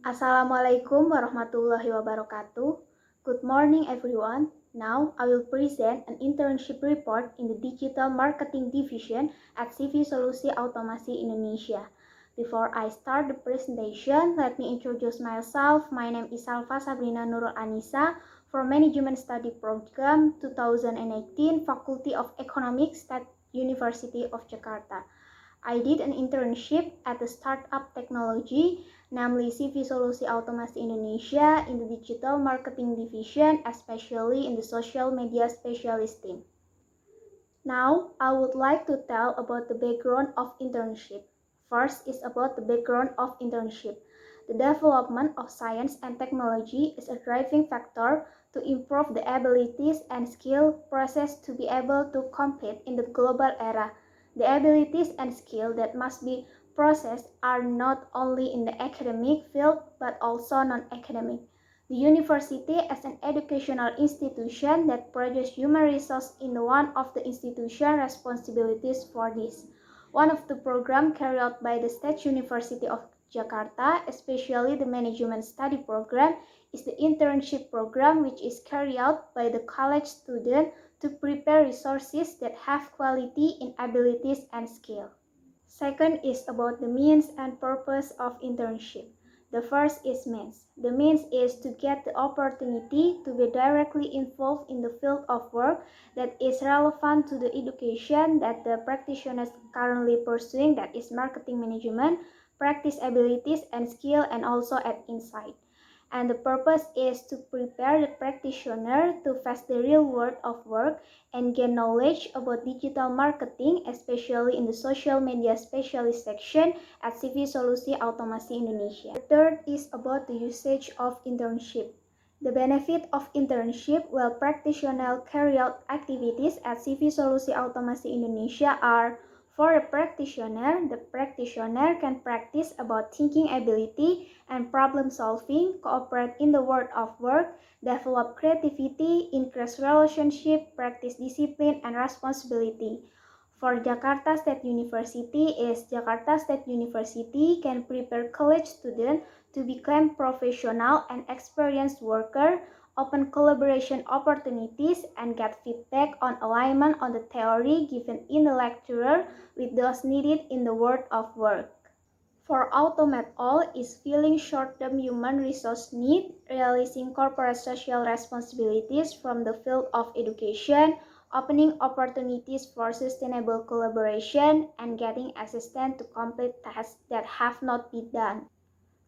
Assalamualaikum warahmatullahi wabarakatuh. Good morning, everyone. Now, I will present an internship report in the Digital Marketing Division at CV Solusi Automasi Indonesia. Before I start the presentation, let me introduce myself. My name is Salva Sabrina Nurul Anissa from Management Study Program 2018, Faculty of Economics, State University of Jakarta. I did an internship at the startup technology, namely CV Solusi Automasi Indonesia in the digital marketing division, especially in the social media specialist team. Now, I would like to tell about the background of internship. First is about the background of internship. The development of science and technology is a driving factor to improve the abilities and skill process to be able to compete in the global era. The abilities and skill that must be processed are not only in the academic field but also non-academic. The university as an educational institution that produces human resources is one of the institution responsibilities for this. One of the programs carried out by the State University of Jakarta, especially the management study program, is the internship program, which is carried out by the college student to prepare resources that have quality in abilities and skill. Second is about the means and purpose of internship. The first is means. The means is to get the opportunity to be directly involved in the field of work that is relevant to the education that the practitioners currently pursuing, that is marketing management, practice abilities and skill, and also add insight. And the purpose is to prepare the practitioner to face the real world of work and gain knowledge about digital marketing, especially in the social media specialist section at CV Solusi Automasi Indonesia. The third is about the usage of internship. The benefit of internship while practitioners carry out activities at CV Solusi Automasi Indonesia are: for a practitioner, the practitioner can practice about thinking ability and problem solving, cooperate in the world of work, develop creativity, increase relationship, practice discipline and responsibility. For Jakarta State University Jakarta State University can prepare college students to become professional and experienced worker, open collaboration opportunities, and get feedback on alignment on the theory given in the lecturer with those needed in the world of work. For Automate All is filling short-term human resource need, realizing corporate social responsibilities from the field of education, opening opportunities for sustainable collaboration, and getting assistance to complete tasks that have not been done.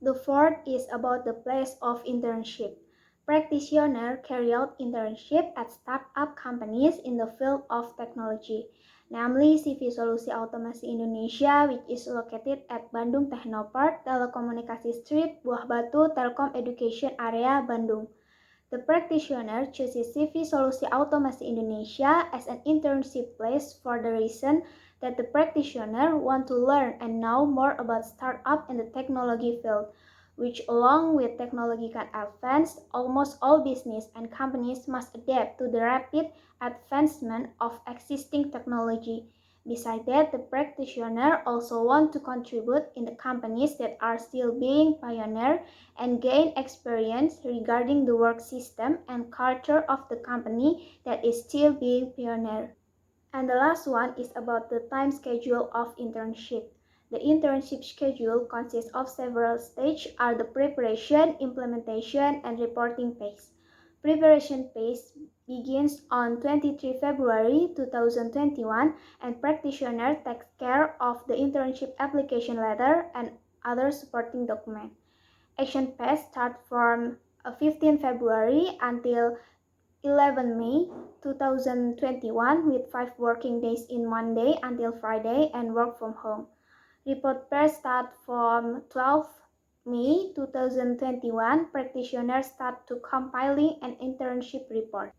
The fourth is about the place of internship. Practitioners carry out internship at startup companies in the field of technology, namely CV Solusi Automasi Indonesia, which is located at Bandung Technopark, Telekomunikasi Street, Buah Batu, Telkom Education Area, Bandung. The practitioner chooses CV Solusi Automasi Indonesia as an internship place for the reason that the practitioner want to learn and know more about startup in the technology field, which along with technological advance, almost all business and companies must adapt to the rapid advancement of existing technology. Besides that, the practitioner also want to contribute in the companies that are still being pioneer and gain experience regarding the work system and culture of the company that is still being pioneer. And the last one is about the time schedule of internship. The internship schedule consists of several stages are the preparation, implementation, and reporting phase. Preparation phase begins on 23 February 2021 and practitioner takes care of the internship application letter and other supporting documents. Action phase starts from 15 February until 11 May 2021 with 5 working days in Monday until Friday and work from home. Report phase start from 12 May 2021. Practitioners start to compiling an internship report.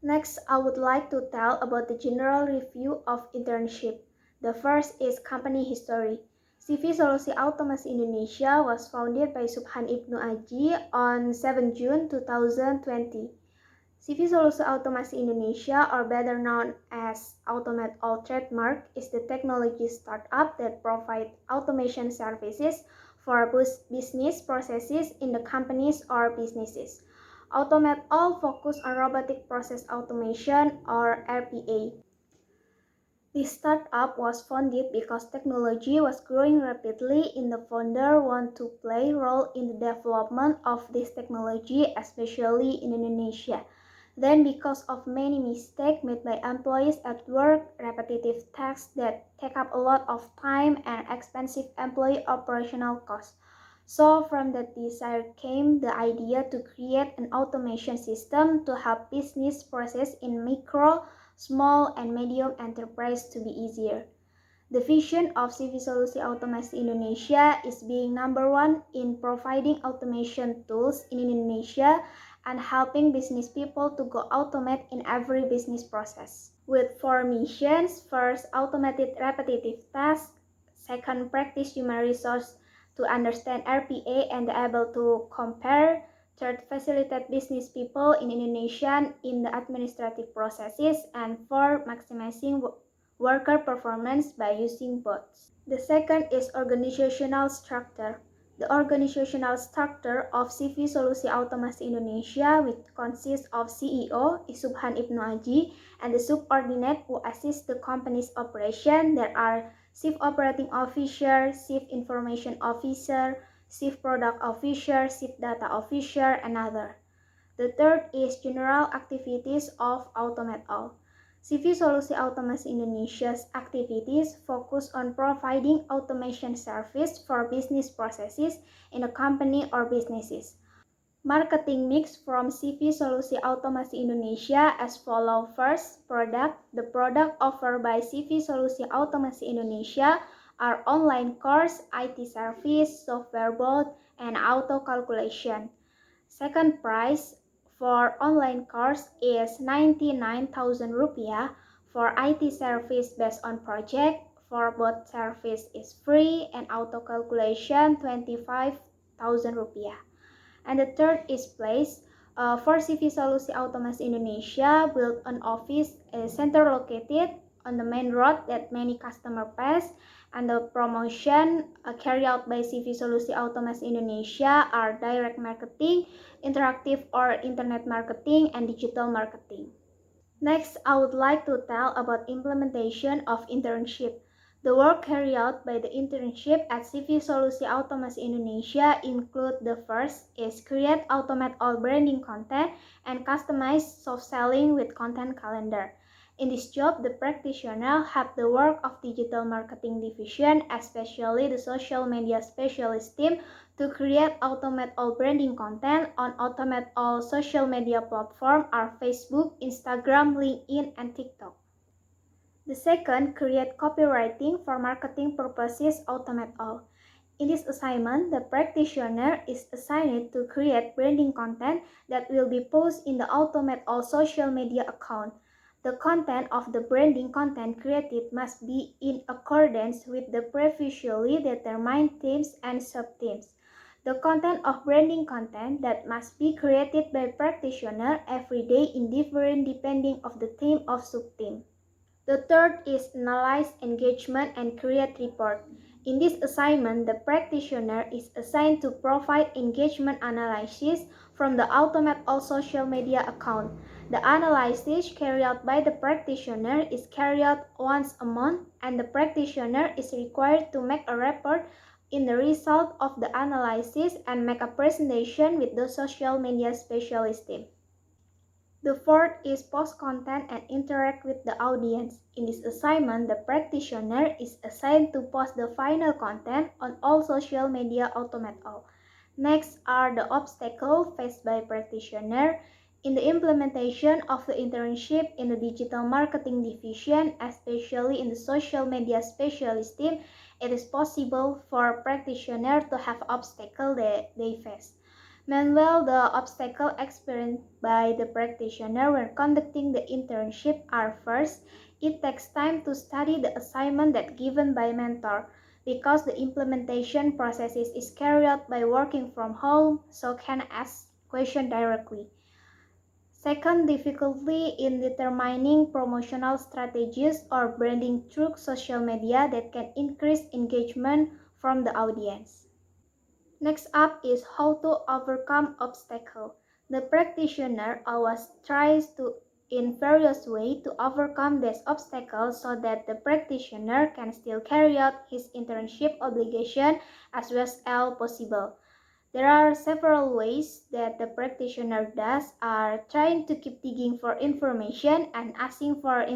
Next, I would like to tell about the general review of internship. The first is company history. CV Solusi Automasi Indonesia was founded by Subhan Ibnu Aji on 7 June 2020. CV Solusi Automasi Indonesia, or better known as Automate All Trademark, is the technology startup that provides automation services for business processes in the companies or businesses. Automate All focus on robotic process automation or RPA. This startup was founded because technology was growing rapidly and the founder wanted to play a role in the development of this technology, especially in Indonesia. Then because of many mistakes made by employees at work, repetitive tasks that take up a lot of time and expensive employee operational costs. So from that desire came the idea to create an automation system to help business process in micro, small, and medium enterprise to be easier. The vision of CV Solusi Automasi Indonesia is being number one in providing automation tools in Indonesia and helping business people to go automate in every business process. With four missions: first, automated repetitive tasks; second, practice human resource to understand RPA and able to compare; third, facilitate business people in Indonesia in the administrative processes; and fourth, maximizing worker performance by using bots. The second is organizational structure. The organizational structure of CV Solusi Automasi Indonesia, which consists of CEO, Subhan Ibnu Aji, and the subordinate who assist the company's operation. There are Chief Operating Officer, Chief Information Officer, Chief Product Officer, Chief Data Officer, and other. The third is general activities of Automate All. CV Solusi Automasi Indonesia's activities focus on providing automation service for business processes in a company or businesses. Marketing mix from CV Solusi Automasi Indonesia as follow. First, product. The product offered by CV Solusi Automasi Indonesia are online course, IT service, software bot, and auto calculation. Second, price for online course is 99,000 rupiah. For IT service based on project, for bot service is free, and auto calculation 25,000 rupiah. And the third is place. For CV Solusi Automasi Indonesia, built an office center located on the main road that many customers pass, and the promotion carried out by CV Solusi Automasi Indonesia are direct marketing, interactive or internet marketing, and digital marketing. Next, I would like to tell about implementation of internship. The work carried out by the internship at CV Solusi Automasi Indonesia include: the first is create automate all branding content and customize soft selling with content calendar. In this job, the practitioner have the work of digital marketing division, especially the social media specialist team, to create automate all branding content on automate all social media platform are Facebook, Instagram, LinkedIn, and TikTok. The second, create copywriting for marketing purposes, automate all. In this assignment, the practitioner is assigned to create branding content that will be posted in the automate all social media account. The content of the branding content created must be in accordance with the previously determined themes and sub-themes. The content of branding content that must be created by practitioner every day in different depending of the theme of sub-theme. The third is analyze engagement and create report. In this assignment, the practitioner is assigned to provide engagement analysis from the automate all social media account. The analysis carried out by the practitioner is carried out once a month, and the practitioner is required to make a report in the result of the analysis and make a presentation with the social media specialist team. The fourth is post content and interact with the audience. In this assignment, the practitioner is assigned to post the final content on all social media automate all. Next are the obstacles faced by practitioner. In the implementation of the internship in the digital marketing division, especially in the social media specialist team, it is possible for practitioner to have obstacles they face. Meanwhile, the obstacles experienced by the practitioner when conducting the internship are: first, it takes time to study the assignment that given by mentor, because the implementation process is carried out by working from home, so can ask questions directly. Second, difficulty in determining promotional strategies or branding through social media that can increase engagement from the audience. Next up is how to overcome obstacle. The practitioner always tries to in various ways to overcome these obstacles so that the practitioner can still carry out his internship obligation as well as possible. There are several ways that the practitioner does are trying to keep digging for information and asking for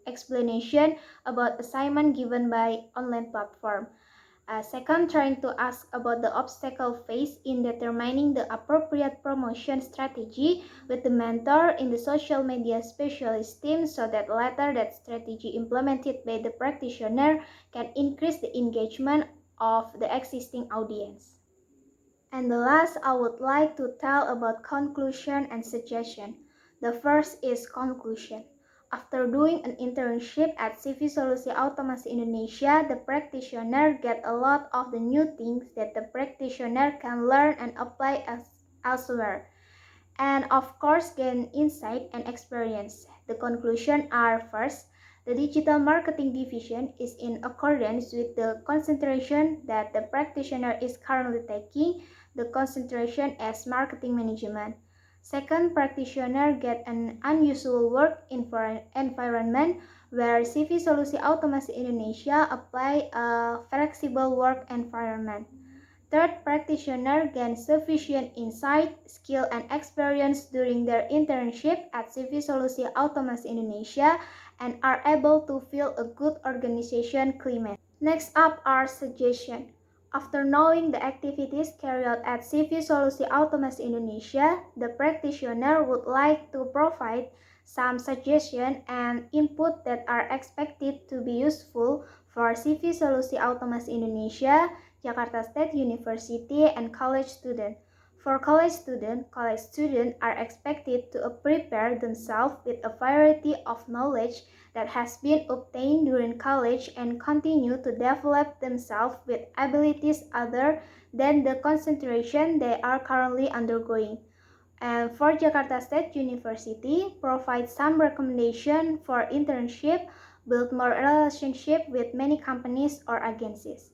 explanation about assignment given by online platform. Second, trying to ask about the obstacle faced in determining the appropriate promotion strategy with the mentor in the social media specialist team so that later that strategy implemented by the practitioner can increase the engagement of the existing audience. And the last, I would like to tell about conclusion and suggestion. The first is conclusion. After doing an internship at CV Solusi Automasi Indonesia, the practitioner get a lot of the new things that the practitioner can learn and apply elsewhere. And of course gain insight and experience. The conclusion are first, the digital marketing division is in accordance with the concentration that the practitioner is currently taking, the concentration as marketing management. Second, practitioner get an unusual work environment where CV Solusi Automasi Indonesia apply a flexible work environment. Third, practitioner gain sufficient insight, skill, and experience during their internship at CV Solusi Automasi Indonesia and are able to feel a good organization climate. Next up are suggestions. After knowing the activities carried out at CV Solusi Automasi Indonesia, the practitioner would like to provide some suggestions and input that are expected to be useful for CV Solusi Automasi Indonesia, Jakarta State University, and college students. For college students are expected to prepare themselves with a variety of knowledge that has been obtained during college and continue to develop themselves with abilities other than the concentration they are currently undergoing. And for Jakarta State University, provide some recommendation for internship, build more relationship with many companies or agencies.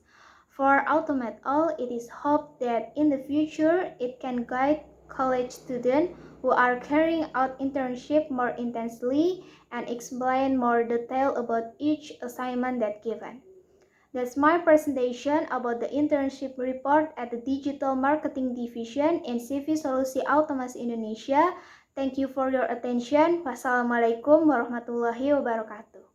For Automate All, it is hoped that in the future it can guide college students who are carrying out internship more intensely and explain more detail about each assignment that given. That's my presentation about the internship report at the Digital Marketing Division in CV Solusi Automasi Indonesia. Thank you for your attention. Wassalamualaikum warahmatullahi wabarakatuh.